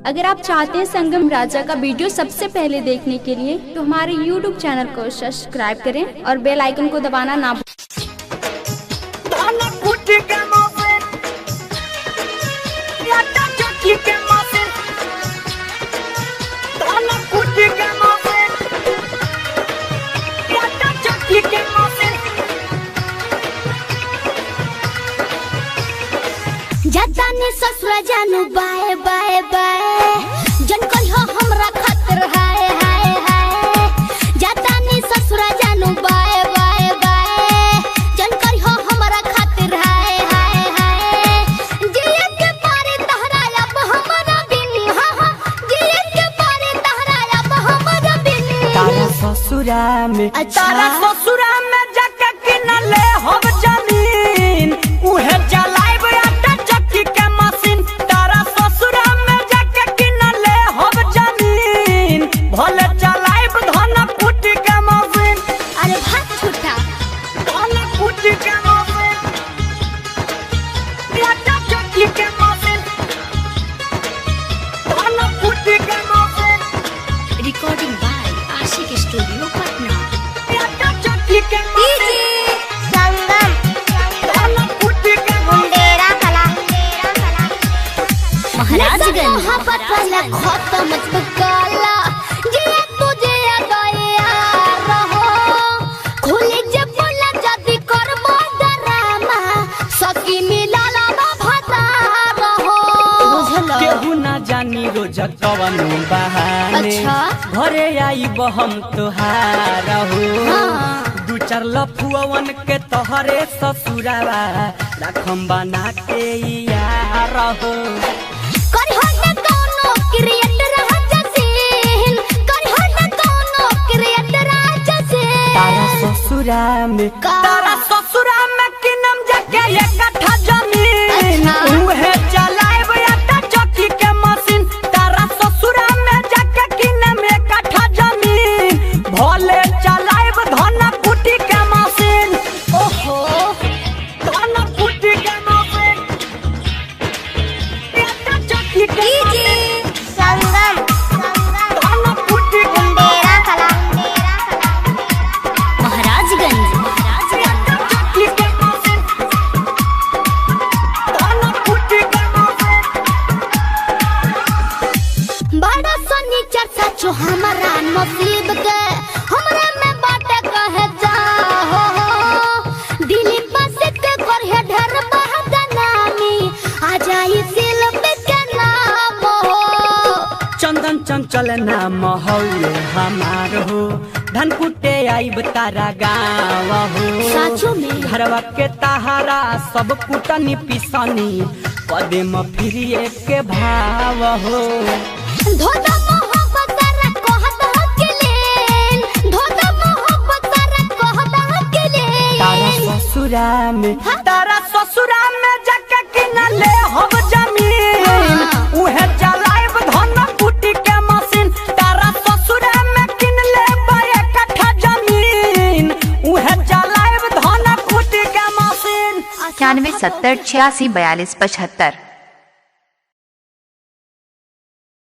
अगर आप चाहते हैं संगम राजा का वीडियो सबसे पहले देखने के लिए तो हमारे YouTube चैनल को सब्सक्राइब करें और बेल आइकन को दबाना ना भूलें। जातानी ससुरा जानू बाय बाय बाय जन कहियो हमरा खातिर हाय हाय हाय। जातानी ससुरा जानू बाय बाय बाय जन कहियो हमरा खातिर हाय हाय हाय। जिए के पारे तहरा अब हमरा बिन हा हा जिए के पारे तहरा अब हमरा बिन। तारा ससुरा में तारा ससुरा में जाके किनले हम जमीन उहे जलाइब भले चलाइब धन कुटी के मशीन। अरे भाग छूटा धन कुटी के मशीन आटा चक्की के मशीन धन कुटी के मशीन। रिकॉर्डिंग बाय आशिक स्टूडियो पटना। आटा चक्की के मशीन संगम धन कुटी के मुंडेरा कला महाराजगंज खत्म काला जानी रोज कवन बहाने घरे आई हम तोहार हो। दू चार लफुअन के तोहरे ससुरावा रखम बना के यार हो। तारा ससुरा में किनम जाके एक कट्ठा जमीन उहे चलाइब आटा चक्की के मशीन। तारा ससुरा में जाके किनम एक कट्ठा जमीन भले चलाइब धन कुटी के मशीन। ओहो धन कुटी के मशीन आटा चक्की के मशीन संगम धन कुटी के मुंडेरा कला महाराजगंज बड़ा फर्नीचर सचो हमारा नसीब के हमरे में बाटे कहे जा हो। दिल्ली बस के करहे ढेर बहदनामी आ जाई फिल्म के नाम हो। चंदन चंचल नाम हौले हमार हो धन कुटे आइब तारा गाँव हो। साचो में घरवा के तहारा सब कुटनी पिसनी पदे में फिर के भाव हो। धोधा मोहब्बत सारा कहत हकेलेन धोधा मोहब्बत सारा कहत हकेलेन। तारा ससुरा में जाके किनले हम जमीन उहे चलाइब धन कुटी के मशीन। तारा ससुरा में किनले एक कट्ठा जमीन उहे चलाइब धन कुटी के मशीन। 91 70 86 42 75।